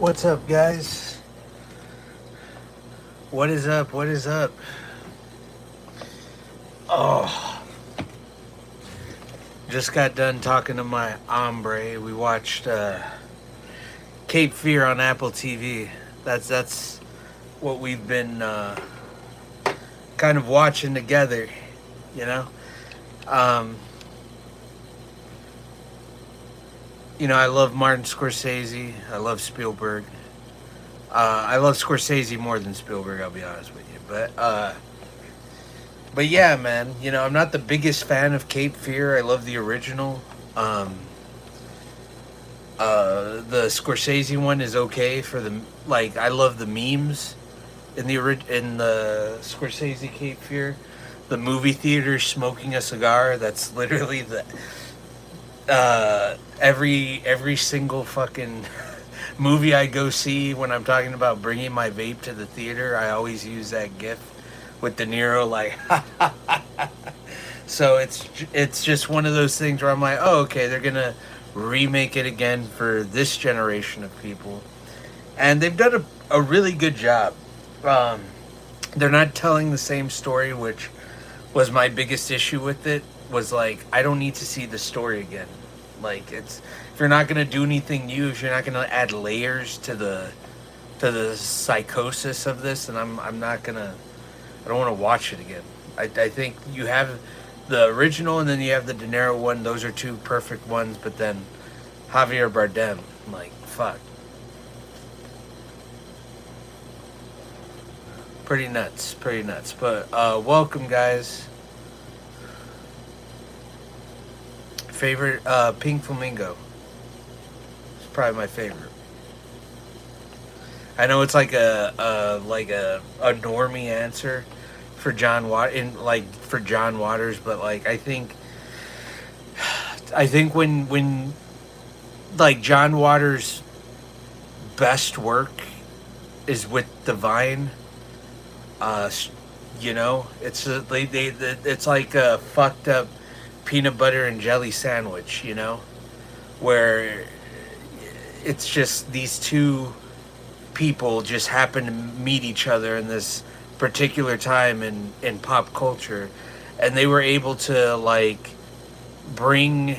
What's up, guys? What is up? What is up? Oh, just got done talking to my hombre. We watched Cape Fear on Apple TV. That's what we've been kind of watching together. You know, um, I love Martin Scorsese. I love Spielberg. I love Scorsese more than Spielberg. I'll be honest with you, but yeah, man. I'm not the biggest fan of Cape Fear. I love the original. Um, the Scorsese one is okay for the like. I love the memes in the Scorsese Cape Fear. The movie theater smoking a cigar. That's literally the every single fucking movie I go see when I'm talking about bringing my vape to the theater. I always use that gif with De Niro like. So it's just one of those things where I'm like, oh, okay, they're gonna remake it again for this generation of people, and they've done a really good job. Um, they're not telling the same story, which was my biggest issue with it. Was like, I don't need to see the story again. Like, it's if you're not gonna do anything new, if you're not gonna add layers to the psychosis of this, then I'm not gonna. I don't want to watch it again. I think you have the original and then you have the De Niro one. Those are two perfect ones. But then Javier Bardem, like, fuck. Pretty nuts. Pretty nuts. But welcome, guys. Favorite Pink Flamingo. It's probably my favorite. I know it's like a normie answer for John Waters, but like I think when like John Waters' best work is with Divine, it's like a fucked up peanut butter and jelly sandwich, where it's just these two people just happen to meet each other in this particular time in pop culture, and they were able to like bring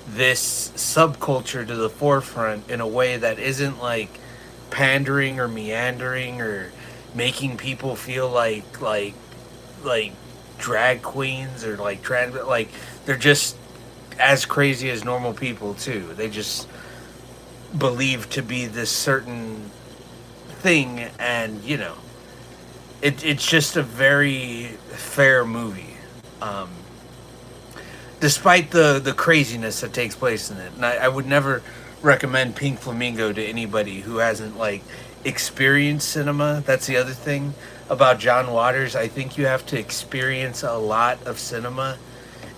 this subculture to the forefront in a way that isn't like pandering or meandering or making people feel like drag queens or like trans, like they're just as crazy as normal people too. They just believe to be this certain thing, and it's just a very fair movie, despite the craziness that takes place in it. And I would never recommend Pink Flamingo to anybody who hasn't like experienced cinema. That's the other thing about John Waters. I think you have to experience a lot of cinema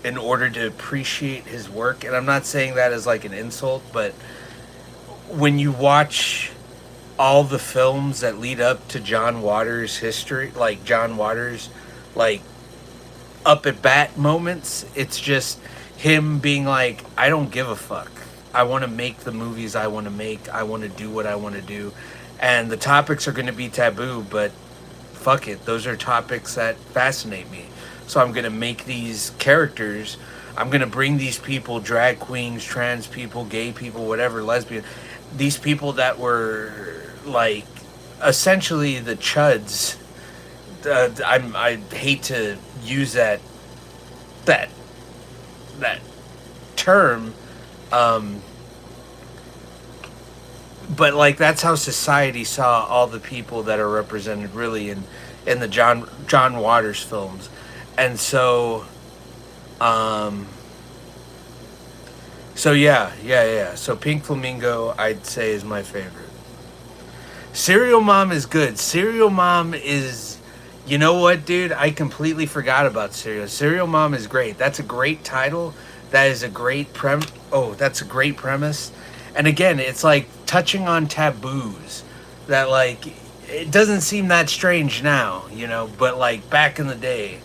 in order to appreciate his work, and I'm not saying that as like an insult, but when you watch all the films that lead up to John Waters' history, like John Waters, like up at bat moments, it's just him being like, I don't give a fuck. I want to make the movies I want to make. I want to do what I want to do. And the topics are going to be taboo, but fuck it. Those are topics that fascinate me. So I'm going to make these characters. I'm going to bring these people, drag queens, trans people, gay people, whatever, lesbian. These people that were like essentially the chuds. I hate to use that term, but like that's how society saw all the people that are represented really in the John Waters films, and so yeah. So Pink Flamingo, I'd say, is my favorite. Serial Mom is good. Serial Mom is, you know what, dude? I completely forgot about Serial Mom is great. That's a great title. That is a great that's a great premise. And again, it's like touching on taboos that like it doesn't seem that strange now, but like back in the day,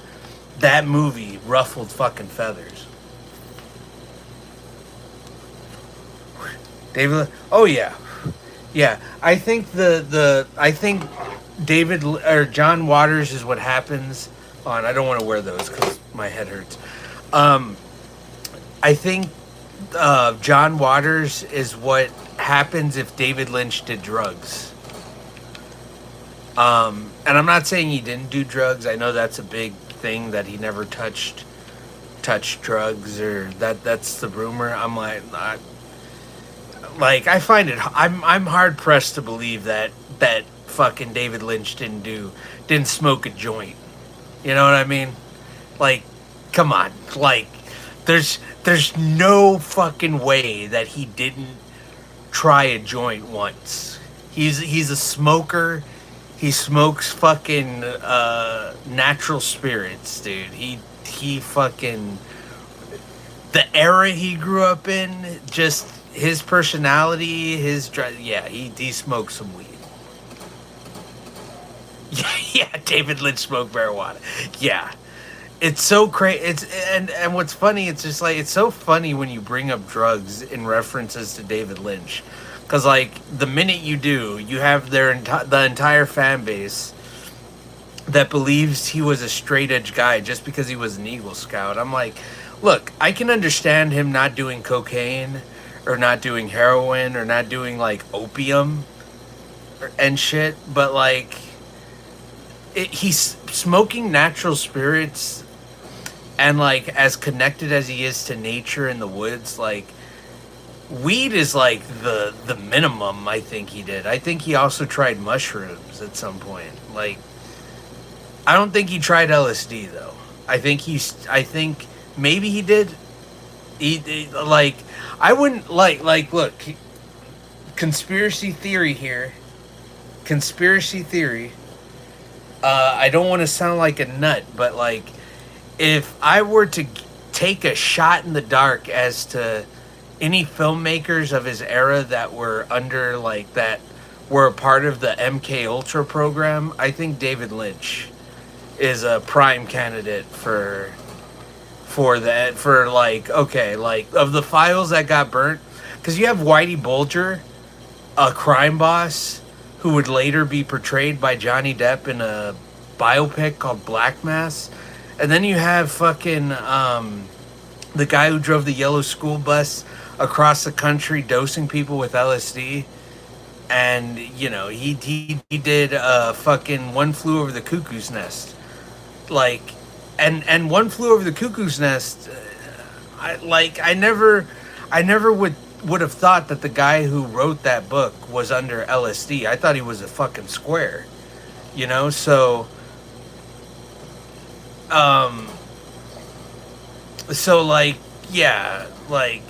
that movie ruffled fucking feathers. Oh yeah. Yeah, I think I think or John Waters is what happens on. I don't want to wear those because my head hurts. Um, I think John Waters is what happens if David Lynch did drugs. And I'm not saying he didn't do drugs. I know that's a big thing that he never touched drugs, or that's the rumor. I'm like I find it. I'm hard pressed to believe that fucking David Lynch didn't smoke a joint. You know what I mean? Like, come on. Like, there's no fucking way that he didn't try a joint once. He's a smoker. He smokes fucking natural spirits, dude. He fucking, the era he grew up in, just his personality, yeah, he smoked some weed. Yeah, David Lynch smoked marijuana. Yeah. It's so crazy. And what's funny, it's just like, it's so funny when you bring up drugs in references to David Lynch, because like the minute you do, you have the entire fan base that believes he was a straight edge guy just because he was an Eagle Scout. I'm like, look, I can understand him not doing cocaine or not doing heroin or not doing like opium and shit, but like he's smoking natural spirits, and like as connected as he is to nature in the woods, like weed is like the minimum. I think he did. I think he also tried mushrooms at some point. Like, I don't think he tried LSD though. I think maybe he did. Like, I wouldn't look, conspiracy theory here. Conspiracy theory. I don't want to sound like a nut, but like, if I were to take a shot in the dark as to any filmmakers of his era that were under like that were a part of the MK Ultra program, I think David Lynch is a prime candidate for that, for like, okay, like of the files that got burnt, because you have Whitey Bulger, a crime boss who would later be portrayed by Johnny Depp in a biopic called Black Mass. And then you have fucking the guy who drove the yellow school bus across the country dosing people with LSD. And, you know, he did fucking One Flew Over the Cuckoo's Nest. Like, and One Flew Over the Cuckoo's Nest, I never would have thought that the guy who wrote that book was under LSD. I thought he was a fucking square, you know? So, like, yeah, like,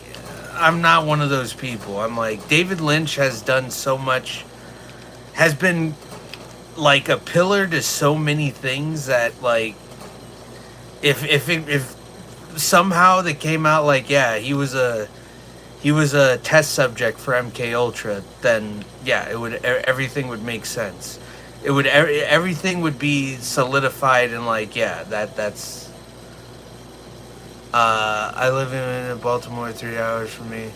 I'm not one of those people. I'm like, David Lynch has done so much, has been like a pillar to so many things that, like, if somehow they came out like, yeah, he was a test subject for MK Ultra, then yeah, everything would make sense. Everything would be solidified, and like, yeah, that's I live in Baltimore, 3 hours from me.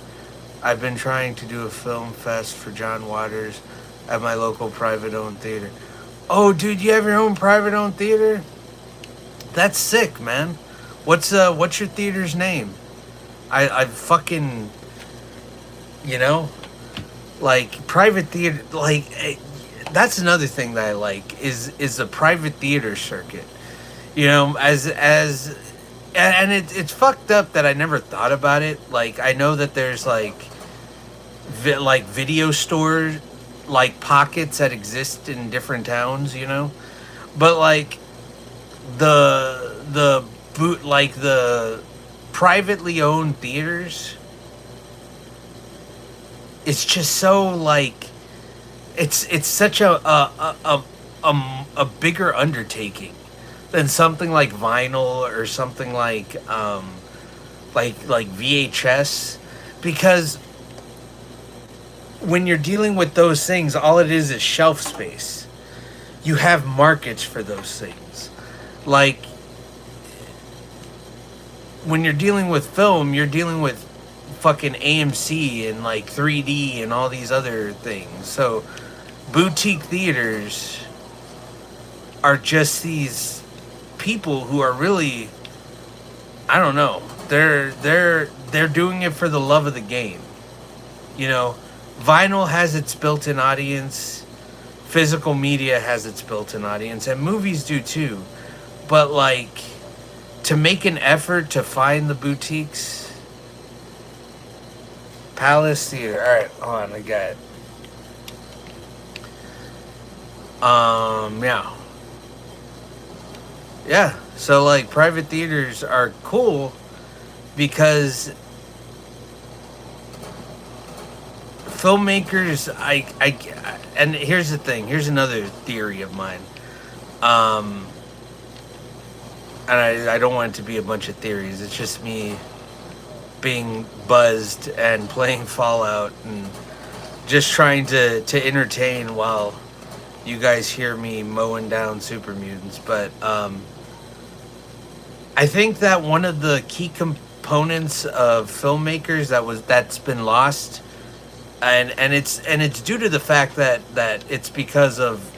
I've been trying to do a film fest for John Waters at my local private owned theater. Oh, dude, you have your own private owned theater? That's sick, man. What's your theater's name? I fucking, you know, like, private theater, like, that's another thing that I like is the private theater circuit. You know, and it's fucked up that I never thought about it. Like, I know that there's like video stores, like pockets that exist in different towns, you know, but like the privately owned theaters, it's just so like, it's such a bigger undertaking than something like vinyl or something like VHS, because when you're dealing with those things, all it is shelf space. You have markets for those things. Like, when you're dealing with film, you're dealing with fucking AMC and like 3D and all these other things. So boutique theaters are just these people who are really, I don't know, they're doing it for the love of the game. You know, vinyl has its built-in audience, physical media has its built-in audience, and movies do too. But like, to make an effort to find the boutiques, Palace Theater. All right, hold on, I got it. Yeah. Yeah, so like private theaters are cool because filmmakers, and here's the thing. Here's another theory of mine. Um, and I don't want it to be a bunch of theories. It's just me being buzzed and playing Fallout and just trying to entertain while you guys hear me mowing down super mutants. But I think that one of the key components of filmmakers that's been lost, and it's due to the fact that it's because of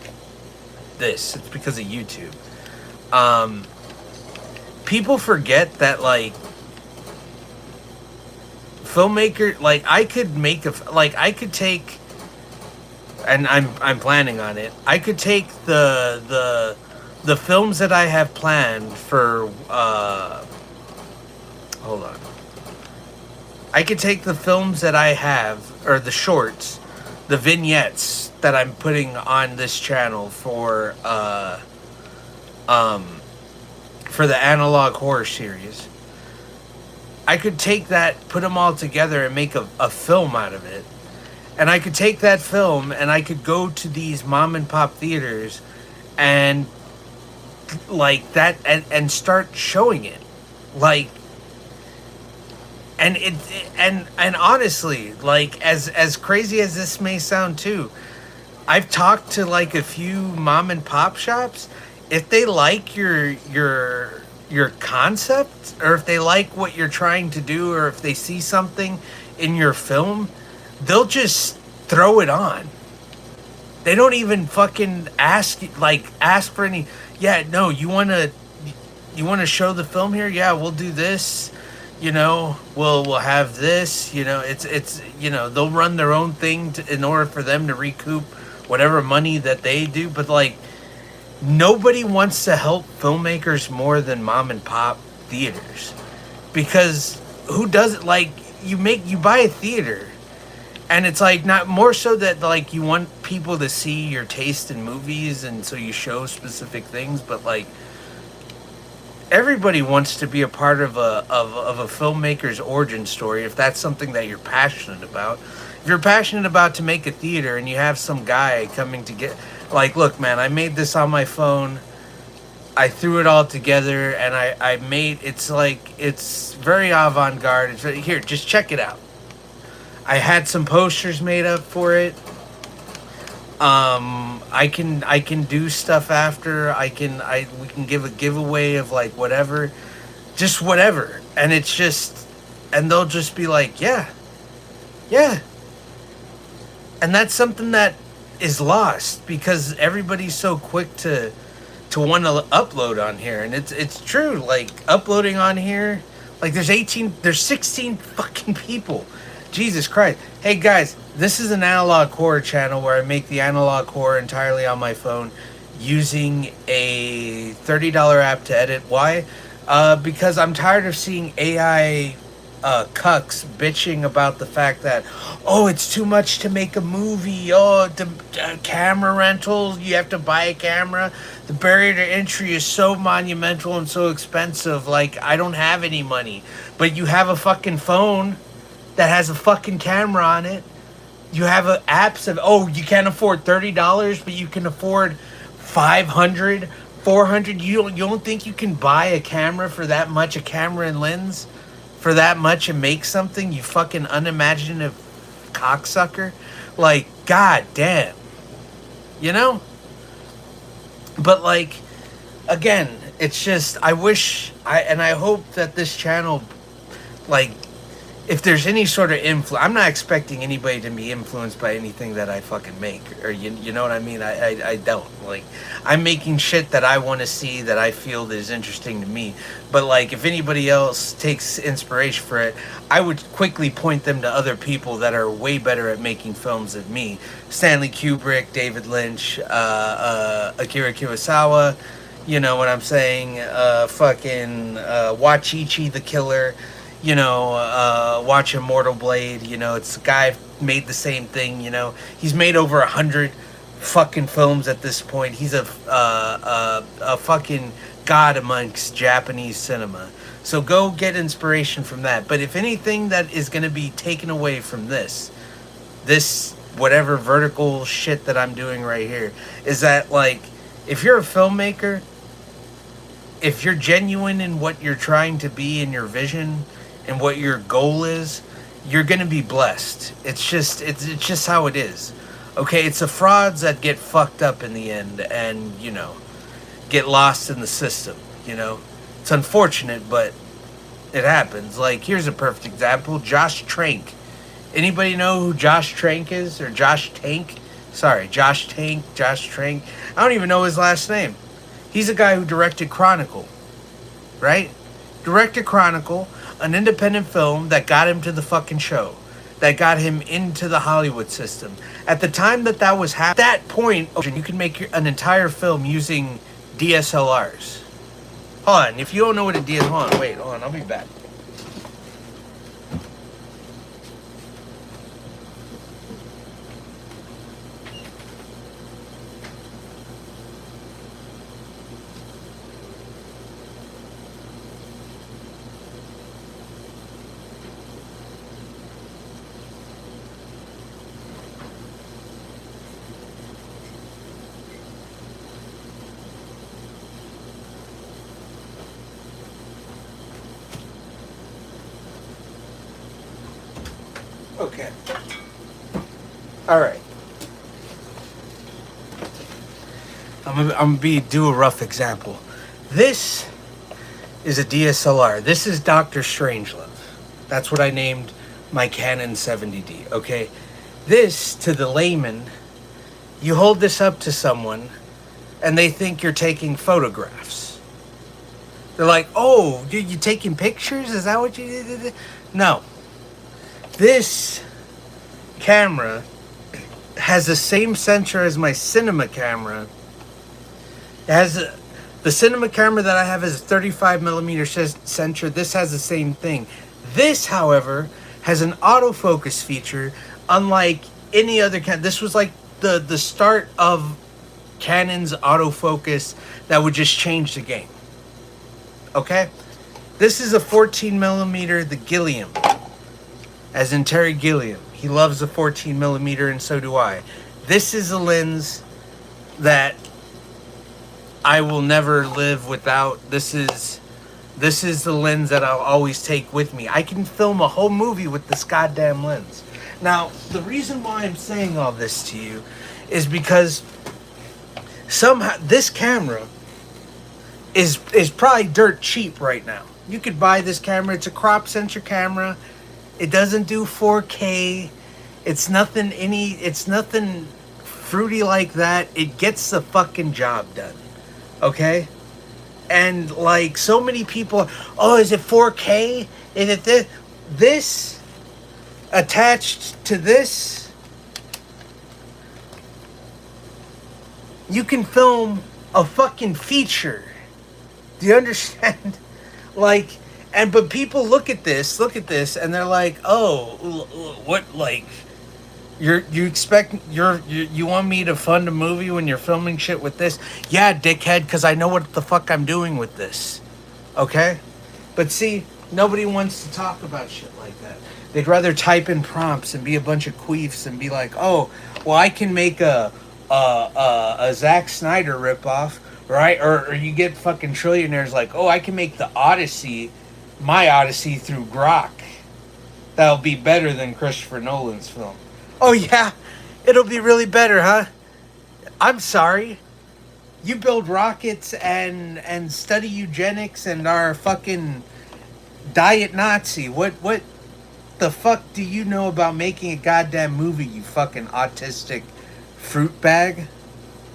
this. It's because of YouTube. People forget that like filmmaker, like I could take, and I'm planning on it. I could take the films that I have planned for hold on. I could take the films that I have, or the shorts, the vignettes that I'm putting on this channel for the analog horror series. I could take that, put them all together, and make a film out of it. And I could take that film and I could go to these mom and pop theaters and like that and start showing it. Like, and and honestly, like as crazy as this may sound too, I've talked to like a few mom and pop shops. If they like your concept, or if they like what you're trying to do, or if they see something in your film, they'll just throw it on. They don't even fucking ask for any. Yeah, no, you want to show the film here? Yeah, we'll do this. You know, we'll have this. You know, it's you know, they'll run their own thing in order for them to recoup whatever money that they do. But like, nobody wants to help filmmakers more than mom and pop theaters, because who does it? Like, you buy a theater, and it's like not more so that like you want people to see your taste in movies, and so you show specific things, but like everybody wants to be a part of a filmmaker's origin story if that's something that you're passionate about. If you're passionate about to make a theater and you have some guy coming to get, like, look, man, I made this on my phone. I threw it all together, and I made, it's like, it's very avant-garde. It's very, here, just check it out. I had some posters made up for it. I can do stuff after. We can give a giveaway of like whatever, just whatever. And it's just, and they'll just be like, yeah. And that's something that is lost because everybody's so quick to want to upload on here. And it's true, like uploading on here, like there's 16 fucking people. Jesus Christ. Hey guys, this is an analog horror channel where I make the analog horror entirely on my phone using a $30 app to edit. Why? Because I'm tired of seeing AI cucks bitching about the fact that, oh, it's too much to make a movie. Oh, the camera rentals, you have to buy a camera. The barrier to entry is so monumental and so expensive. Like, I don't have any money. But you have a fucking phone that has a fucking camera on it. You have apps of, oh, you can't afford $30, but you can afford $500, $400. You don't think you can buy a camera for that much, a camera and lens for that much, and make something, you fucking unimaginative cocksucker? Like, god damn. You know? But like, again, it's just, I hope that this channel, like, if there's any sort of influence, I'm not expecting anybody to be influenced by anything that I fucking make, or you know what I mean. I don't like. I'm making shit that I want to see, that I feel is interesting to me. But like, if anybody else takes inspiration for it, I would quickly point them to other people that are way better at making films than me. Stanley Kubrick, David Lynch, Akira Kurosawa. You know what I'm saying? Fucking Wachichi the Killer. You know, watch Immortal Blade. You know, it's a guy made the same thing. You know, he's made over 100 fucking films at this point. He's a fucking god amongst Japanese cinema. So go get inspiration from that. But if anything that is going to be taken away from this whatever vertical shit that I'm doing right here, is that like, if you're a filmmaker, if you're genuine in what you're trying to be in your vision and what your goal is, you're gonna be blessed. It's just how it is. Okay, it's the frauds that get fucked up in the end and, you know, get lost in the system, you know. It's unfortunate, but it happens. Like, here's a perfect example. Josh Trank. Anybody know who Josh Trank is? Or Josh Tank? Sorry, Josh Trank. I don't even know his last name. He's a guy who directed Chronicle, right? Directed Chronicle, an independent film that got him to the fucking show, that got him into the Hollywood system. At the time that was happening, at that point, you can make an entire film using DSLRs. Hold on, if you don't know what a DSLR, hold on, I'll be back. Okay. All right. I'm gonna do a rough example. This is a DSLR. This is Dr. Strangelove. That's what I named my Canon 70D. Okay. This, to the layman, you hold this up to someone, and they think you're taking photographs. They're like, "Oh, you taking pictures? Is that what you did?" No. This camera has the same sensor as my cinema camera. It has the cinema camera that I have is a 35 millimeter sensor. This has the same thing. This, however, has an autofocus feature unlike any other Canon. This was like the start of Canon's autofocus that would just change the game. Okay? This is a 14 millimeter, the Gilliam. As in Terry Gilliam. He loves the 14 millimeter, and so do I. This is a lens that I will never live without. This is the lens that I'll always take with me. I can film a whole movie with this goddamn lens. Now, the reason why I'm saying all this to you is because somehow this camera is probably dirt cheap right now. You could buy this camera. It's a crop sensor camera. It doesn't do 4K. It's nothing fruity like that. It gets the fucking job done. Okay? And like so many people, oh, is it 4K? Is it this? This attached to this, you can film a fucking feature. Do you understand? Like, but people look at this, and they're like, "Oh, what? Like, you want me to fund a movie when you're filming shit with this?" Yeah, dickhead, because I know what the fuck I'm doing with this. Okay, but see, nobody wants to talk about shit like that. They'd rather type in prompts and be a bunch of queefs and be like, "Oh, well, I can make a Zack Snyder ripoff, right?" Or you get fucking trillionaires like, "Oh, I can make the Odyssey." My Odyssey through Grok. That'll be better than Christopher Nolan's film. Oh yeah, it'll be really better, huh? I'm sorry. You build rockets and study eugenics and are fucking diet Nazi. What the fuck do you know about making a goddamn movie, you fucking autistic fruit bag?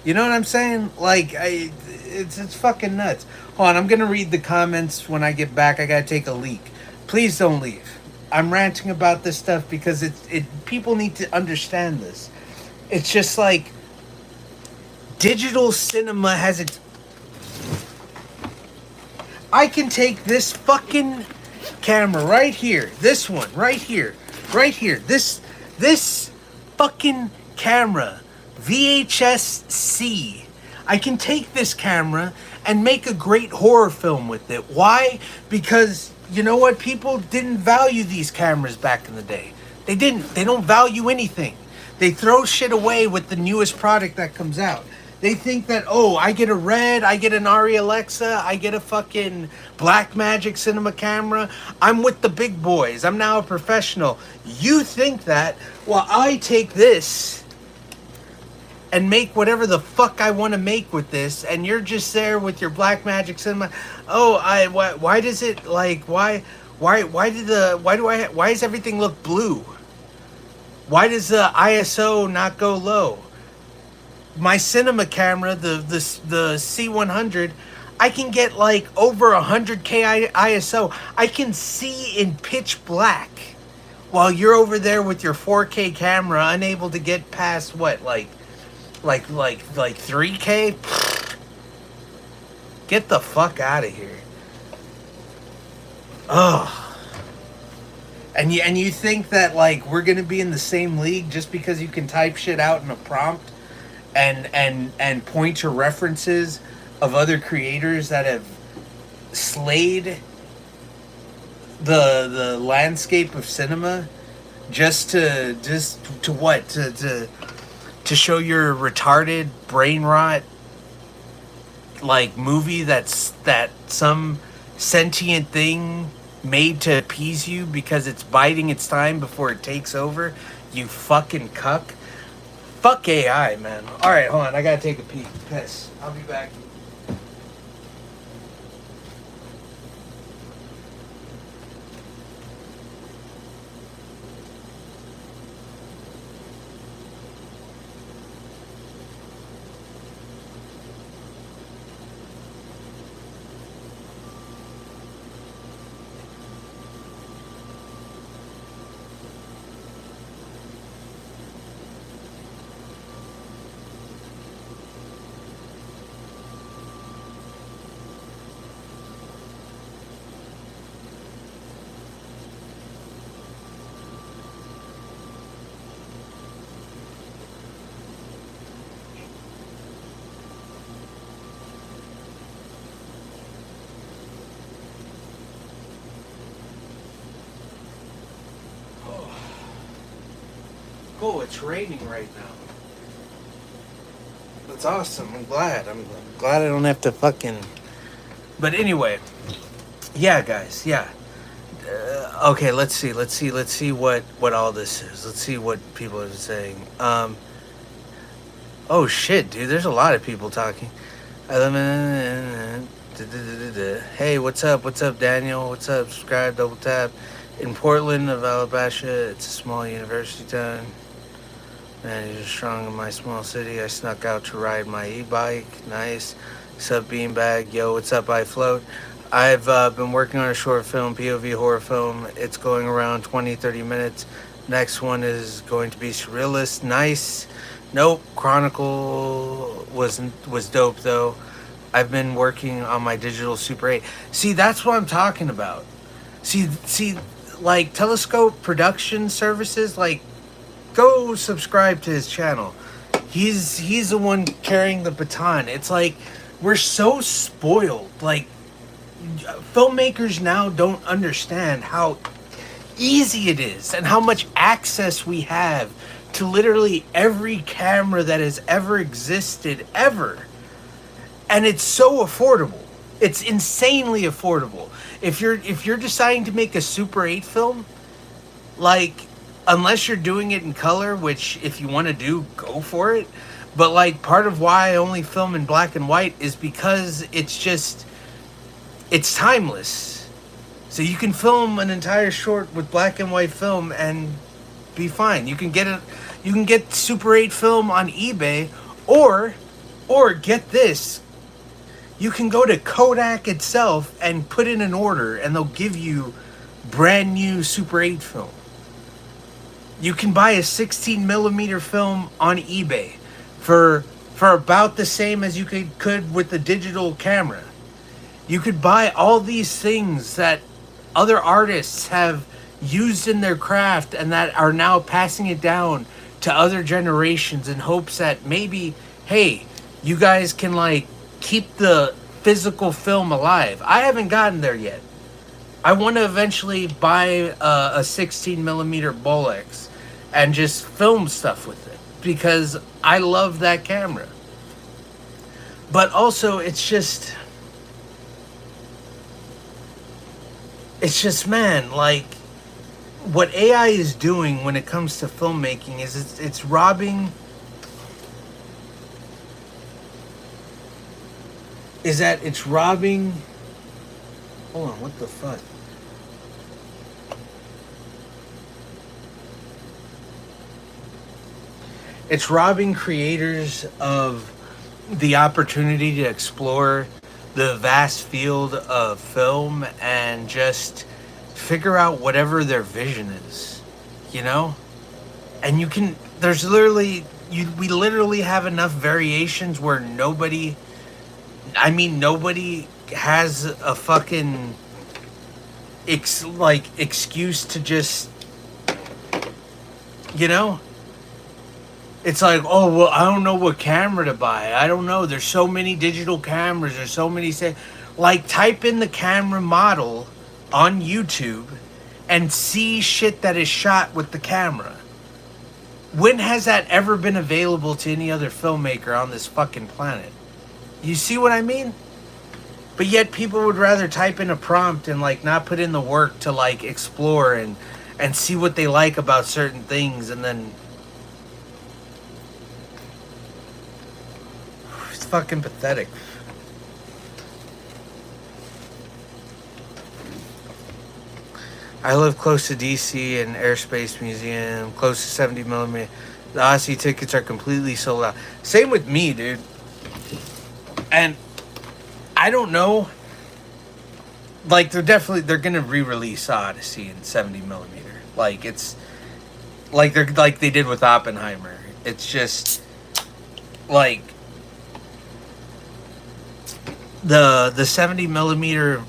You know what I'm saying? Like, it's fucking nuts. Hold on, I'm gonna read the comments when I get back. I gotta take a leak. Please don't leave. I'm ranting about this stuff because people need to understand this. It's just like digital cinema has its. I can take this fucking camera right here, this one right here, right here, this fucking camera, VHS C. I can take this camera and make a great horror film with it. Why? Because you know what? People didn't value these cameras back in the day. They didn't. They don't value anything. They throw shit away with the newest product that comes out. They think that, oh, I get a Red, I get an Arri Alexa, I get a fucking Blackmagic cinema camera. I'm with the big boys. I'm now a professional. You think that, well, I take this and make whatever the fuck I want to make with this, and you're just there with your Blackmagic cinema. Oh, why does it like why does everything look blue? Why does the ISO not go low? My cinema camera, the C100, I can get like over 100K ISO. I can see in pitch black, while you're over there with your 4K camera, unable to get past what, like 3K. Get the fuck out of here. Ugh. And you think that like we're gonna be in the same league just because you can type shit out in a prompt? And point to references of other creators that have slayed the landscape of cinema just to what to show your retarded brain rot like movie that some sentient thing made to appease you because it's biding its time before it takes over, you fucking cuck. Fuck AI, man. Alright, hold on. I gotta take a peek. Piss. I'll be back. Oh, it's raining right now. That's awesome. I'm glad. I'm glad I don't have to fucking. But anyway, yeah, guys, yeah. Okay, let's see what all this is. Let's see what people are saying. Oh shit, dude. There's a lot of people talking. Hey, what's up? What's up, Daniel? What's up? Subscribe, double tap. In Portland of Alabama, it's a small university town. Man, you're strong in my small city. I snuck out to ride my e-bike. Nice. What's up, Beanbag? Yo, what's up, I Float? I've been working on a short film, POV horror film. It's going around 20-30 minutes. Next one is going to be surrealist. Nice. Nope. Chronicle was dope, though. I've been working on my digital Super 8. See, that's what I'm talking about. See, like, Telescope Production Services, like, go subscribe to his channel. He's the one carrying the baton. It's like we're so spoiled. Like filmmakers now don't understand how easy it is and how much access we have to literally every camera that has ever existed ever. And it's so affordable. It's insanely affordable. If you're deciding to make a Super 8 film, like, unless you're doing it in color, which if you want to do, go for it. But like part of why I only film in black and white is because it's timeless. So you can film an entire short with black and white film and be fine. You can get it. You can get Super 8 film on eBay, or get this. You can go to Kodak itself and put in an order, and they'll give you brand new Super 8 film. You can buy a 16 millimeter film on eBay for about the same as you could with the digital camera. You could buy all these things that other artists have used in their craft and that are now passing it down to other generations in hopes that maybe, hey, you guys can like keep the physical film alive. I haven't gotten there yet. I want to eventually buy a 16 millimeter Bolex and just film stuff with it because I love that camera. But also, it's just, man, like, what AI is doing when it comes to filmmaking is it's robbing. Is that it's robbing. Hold on, what the fuck? It's robbing creators of the opportunity to explore the vast field of film and just figure out whatever their vision is, you know? And you can, there's literally, we literally have enough variations where nobody has a fucking excuse to just, you know? It's like, oh, well, I don't know what camera to buy. I don't know. There's so many digital cameras. There's so many, like, type in the camera model on YouTube and see shit that is shot with the camera. When has that ever been available to any other filmmaker on this fucking planet? You see what I mean? But yet people would rather type in a prompt and, like, not put in the work to, like, explore and see what they like about certain things, and then it's fucking pathetic. I live close to DC and Airspace Museum, close to 70 millimeter. The Aussie tickets are completely sold out. Same with me, dude. And I don't know. Like, they're gonna re-release Odyssey in 70 millimeter. Like, it's like they did with Oppenheimer. It's just like the 70 millimeter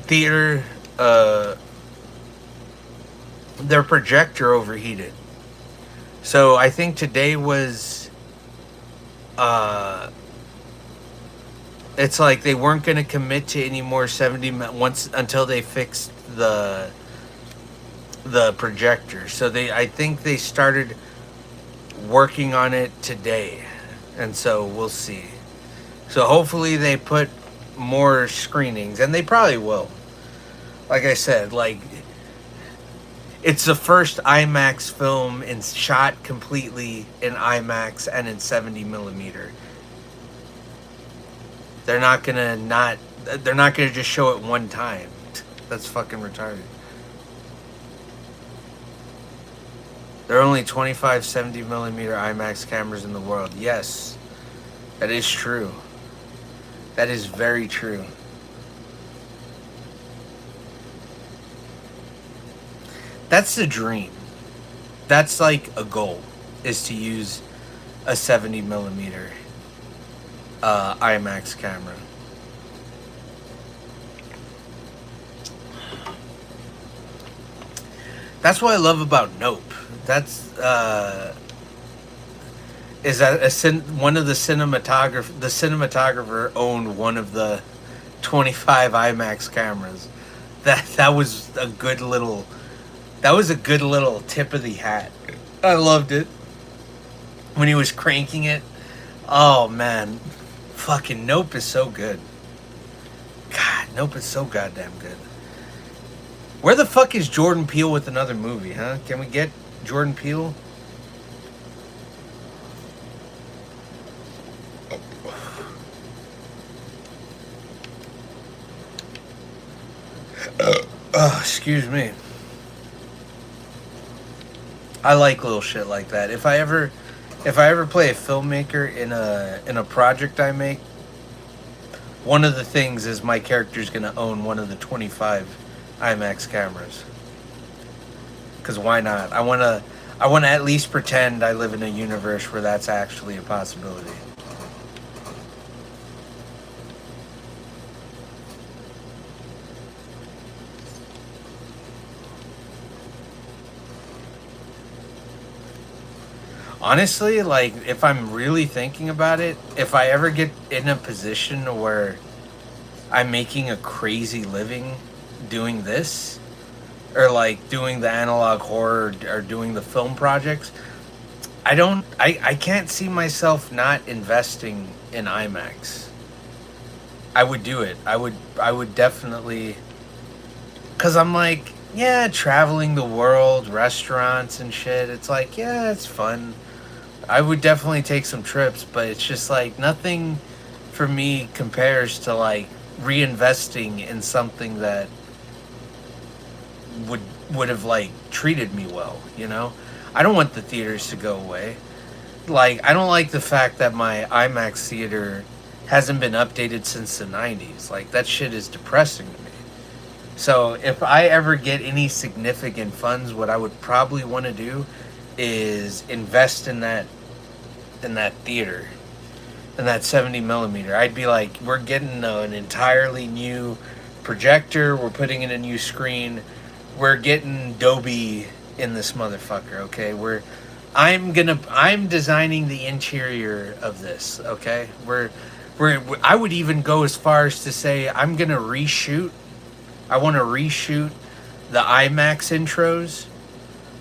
theater, their projector overheated. So I think today was it's like they weren't going to commit to any more 70 until they fixed the projector. So I think they started working on it today, and so we'll see. So hopefully they put more screenings, and they probably will. Like I said, like, it's the first IMAX film shot completely in IMAX and in 70 millimeter. They're not gonna just show it one time. That's fucking retarded. There are only 25 70 millimeter IMAX cameras in the world. Yes, that is true. That is very true. That's the dream. That's like a goal, is to use a 70 millimeter IMAX camera. That's what I love about Nope. That's is that one of the cinematographer owned one of the 25 IMAX cameras. That was a good little tip of the hat. I loved it when he was cranking it. Oh man, fucking Nope is so good. God, Nope is so goddamn good. Where the fuck is Jordan Peele with another movie, huh? Can we get Jordan Peele? Excuse me. I like little shit like that. If I ever play a filmmaker in a project I make, one of the things is my character's gonna own one of the 25 IMAX cameras. Cause why not? I wanna at least pretend I live in a universe where that's actually a possibility. Honestly, like if I'm really thinking about it, if I ever get in a position where I'm making a crazy living doing this, or like doing the analog horror or doing the film projects, I can't see myself not investing in IMAX. I would do it. I would definitely, cuz I'm like, yeah, traveling the world, restaurants and shit. It's like, yeah, it's fun. I would definitely take some trips, but it's just like nothing for me compares to like reinvesting in something that would would have like treated me well, you know? I don't want the theaters to go away. Like I don't like the fact that my IMAX theater hasn't been updated since the 90s. Like that shit is depressing to me. So if I ever get any significant funds, what I would probably want to do is invest in that theater, in that 70 millimeter. I'd be like, we're getting an entirely new projector. We're putting in a new screen. We're getting Dolby in this motherfucker. Okay, I'm designing the interior of this. Okay, I would even go as far as to say I'm gonna reshoot. I want to reshoot the IMAX intros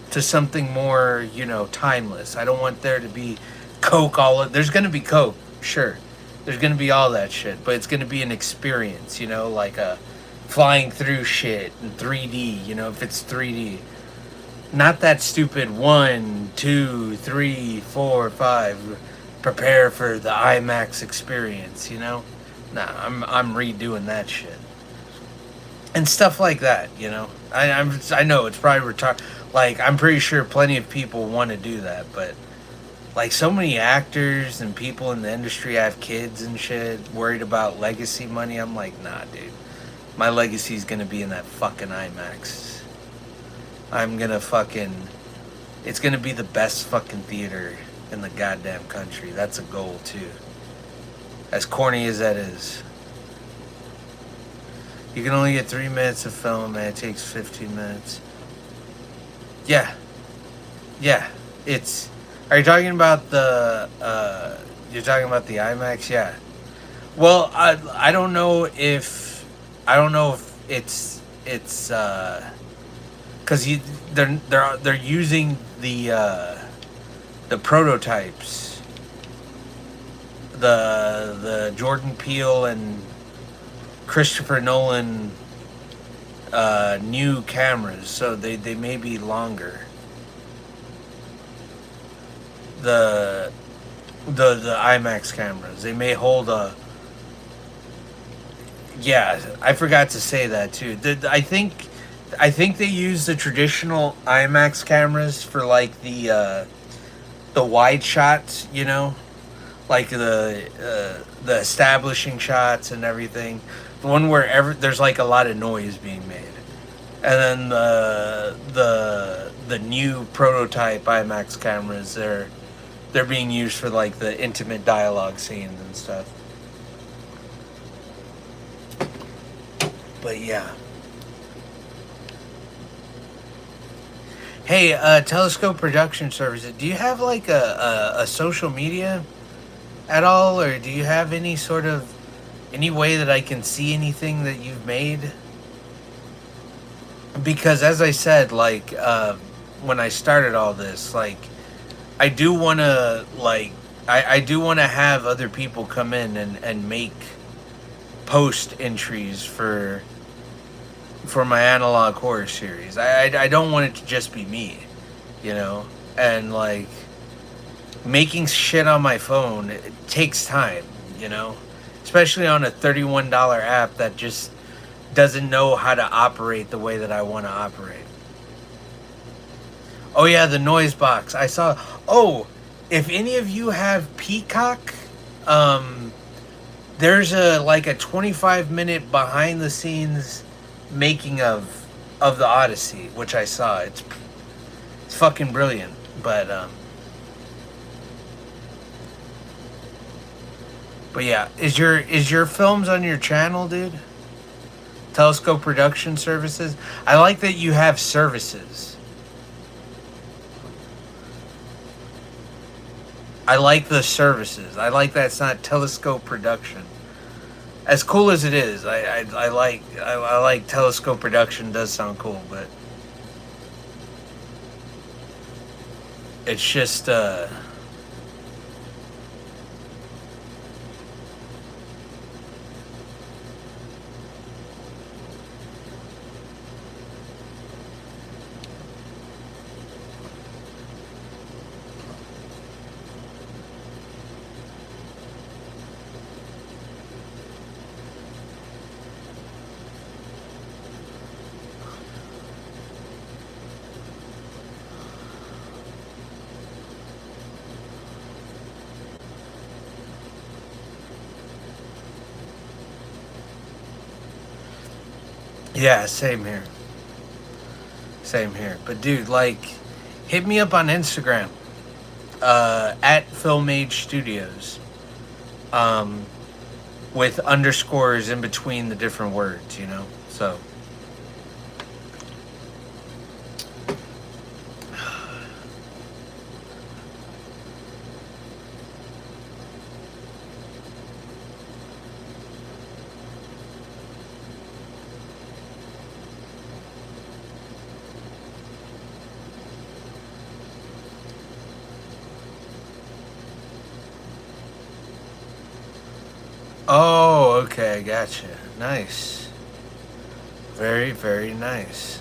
to something more, you know, timeless. I don't want there to be Coke there's going to be Coke, sure. There's going to be all that shit, but it's going to be an experience, you know, like a flying through shit in 3D, you know, if it's 3D. Not that stupid 1, 2, 3, 4, 5 prepare for the IMAX experience, you know? Nah, I'm redoing that shit. And stuff like that, you know. I know it's probably retarded. Like I'm pretty sure plenty of people want to do that, but like so many actors and people in the industry have kids and shit, worried about legacy money. I'm like, nah, dude. My legacy's gonna be in that fucking IMAX. I'm gonna fucking. It's gonna be the best fucking theater in the goddamn country. That's a goal too. As corny as that is. You can only get 3 minutes of film, and it takes 15 minutes. Yeah. Yeah. It's. Are you talking about the. You're talking about the IMAX? Yeah. Well, I don't know if. I don't know if it's. Because they're using the prototypes. The Jordan Peele and Christopher Nolan new cameras, so they may be longer. The IMAX cameras, they may hold a. Yeah, I forgot to say that too. I think they use the traditional IMAX cameras for like the wide shots, you know, like the establishing shots and everything. The one where there's like a lot of noise being made, and then the new prototype IMAX cameras, they're being used for like the intimate dialogue scenes and stuff. But yeah. Hey, Telescope Production Services, do you have like a social media at all, or do you have any way that I can see anything that you've made? Because as I said, like when I started all this, like I do want to I do want to have other people come in and make post entries for my analog horror series. I don't want it to just be me, you know, and like making shit on my phone, it takes time, you know, especially on a $31 app that just doesn't know how to operate the way that I want to operate. Oh yeah, the noise box. I saw. Oh, if any of you have Peacock, um, there's a 25-minute behind the scenes making of the Odyssey, which I saw. It's fucking brilliant. But yeah, is your films on your channel, dude? Telescope Production Services. I like that you have services. I like the services. I like that it's not Telescope Production. As cool as it is, I like Telescope Production. Does sound cool, but it's just yeah, same here. Same here. But dude, like, hit me up on Instagram, at Filmage Studios, um, with underscores in between the different words, you know? So, oh, okay, gotcha. Nice. Very, very nice.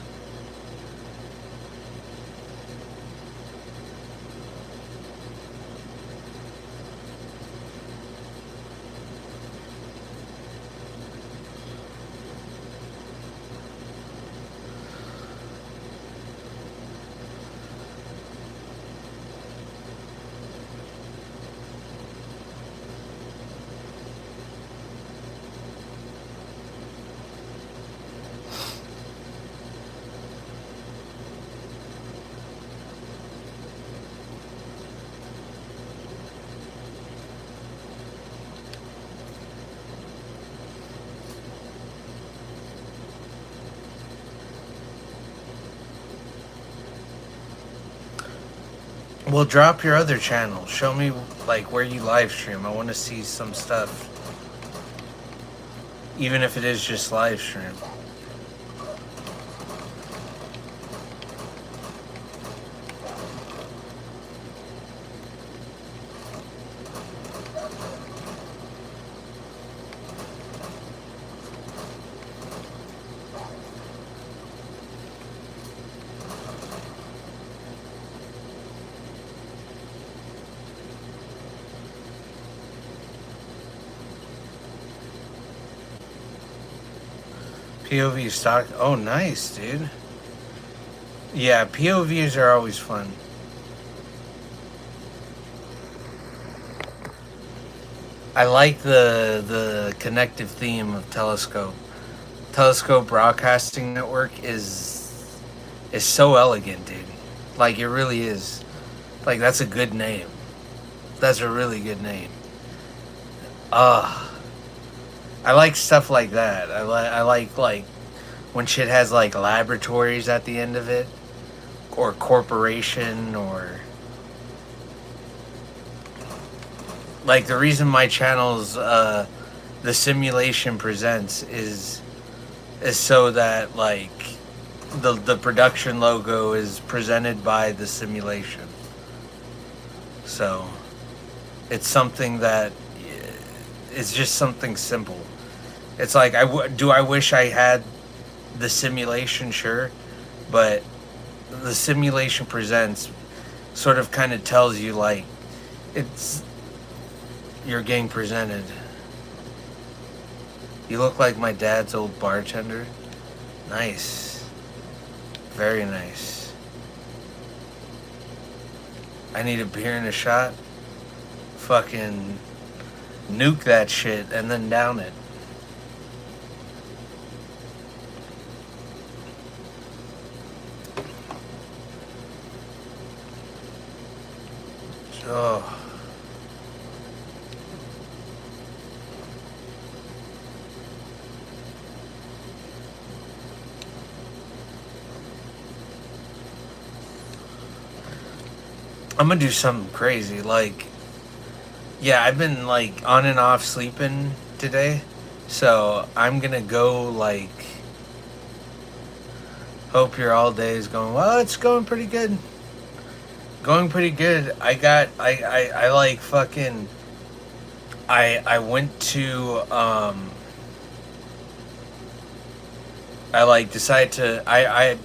Well, drop your other channel. Show me, like, where you live stream. I want to see some stuff, even if it is just live stream. POV stock. Oh, nice, dude. Yeah, POVs are always fun. I like the connective theme of Telescope. Telescope Broadcasting Network is so elegant, dude. Like, it really is. Like, that's a good name. That's a really good name. I like stuff like that. I like when shit has like laboratories at the end of it, or corporation, or like the reason my channel's the Simulation Presents is so that like the production logo is presented by the simulation. So it's something that it's just something simple. It's like I wish I had the simulation, sure, but the Simulation Presents sort of kind of tells you like it's you're getting presented. You look like my dad's old bartender. Nice. Very nice. I need a beer and a shot. Fucking nuke that shit and then down it. Oh. I'm gonna do something crazy. Like, yeah, I've been like on and off sleeping today. So I'm gonna go like, hope your all day is going well. It's going pretty good. Going pretty good. I like fucking, I went to, I like decided to, I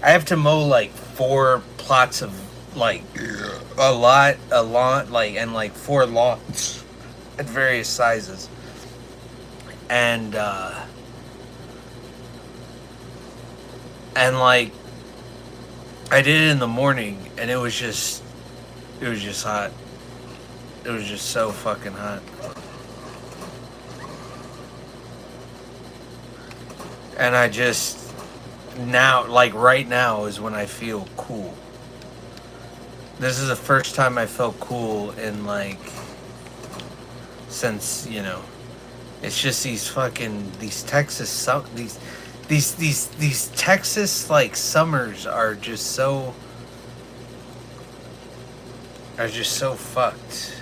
have to mow like 4 plots of like a lot, like, and like 4 lawns at various sizes. And like I did it in the morning and it was just hot. It was just so fucking hot. And I just now, like right now is when I feel cool. This is the first time I felt cool in like, since, you know, it's just these fucking, these Texas like summers are just so fucked.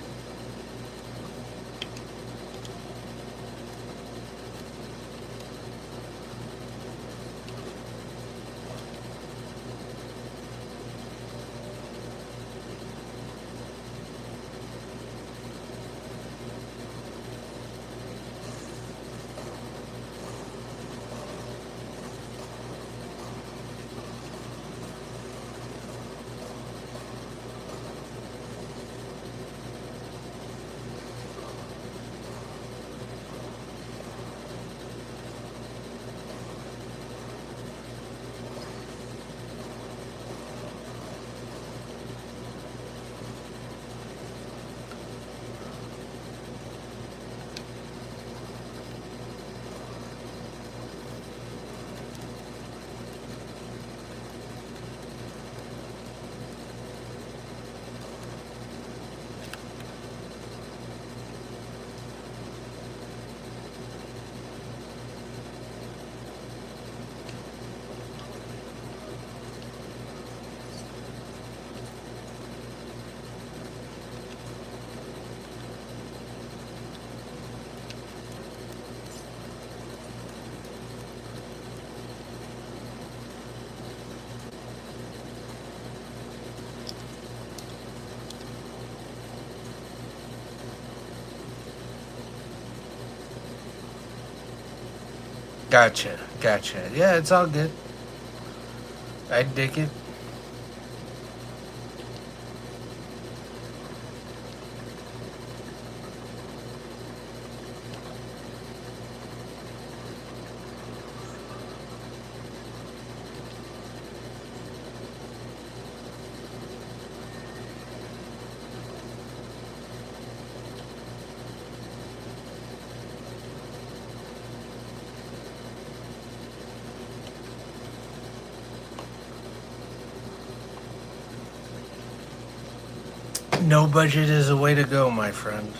Gotcha. Yeah, it's all good. I dig it. No budget is a way to go, my friend.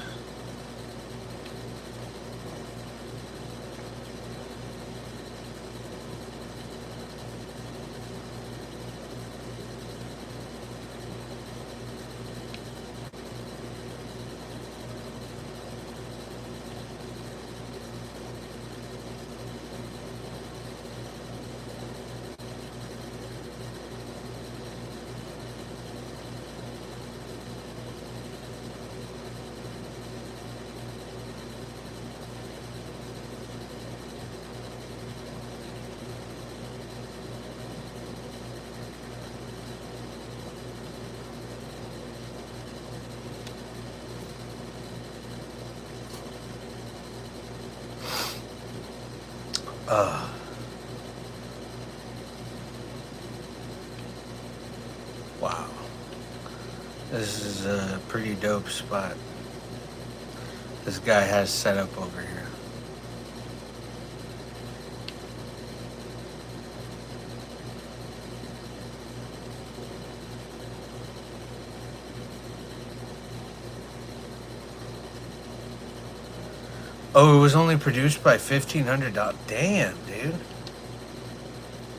Uh, wow. This is a pretty dope spot. This guy has set up over here. Oh, it was only produced by $1,500. Damn, dude.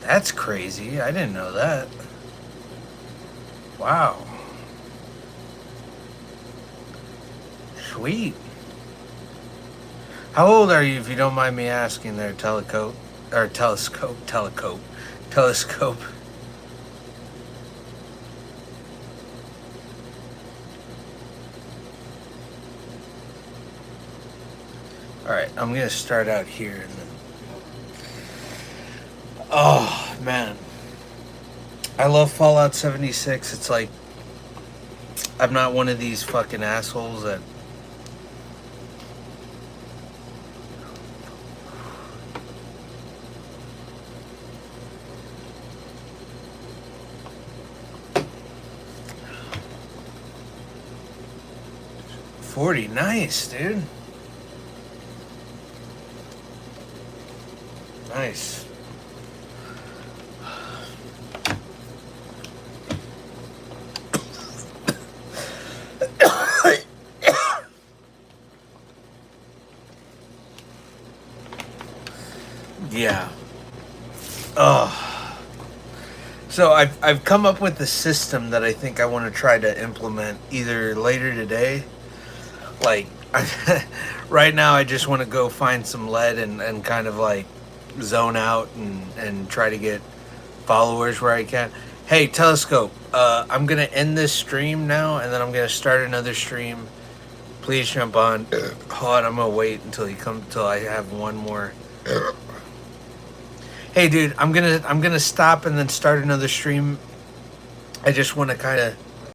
That's crazy. I didn't know that. Wow. Sweet. How old are you, if you don't mind me asking there, telescope? Telescope. Alright, I'm gonna start out here and then. Oh, man. I love Fallout 76. It's like, I'm not one of these fucking assholes that. $40, nice, dude. Nice. Yeah. Oh. So I've come up with a system that I think I want to try to implement either later today. Like, right now I just want to go find some lead and kind of like zone out and try to get followers where I can. Hey, Telescope, I'm going to end this stream now, and then I'm going to start another stream. Please jump on. Hold on, I'm going to wait until I have one more. Hey, dude, I'm gonna stop and then start another stream. I just want to kind of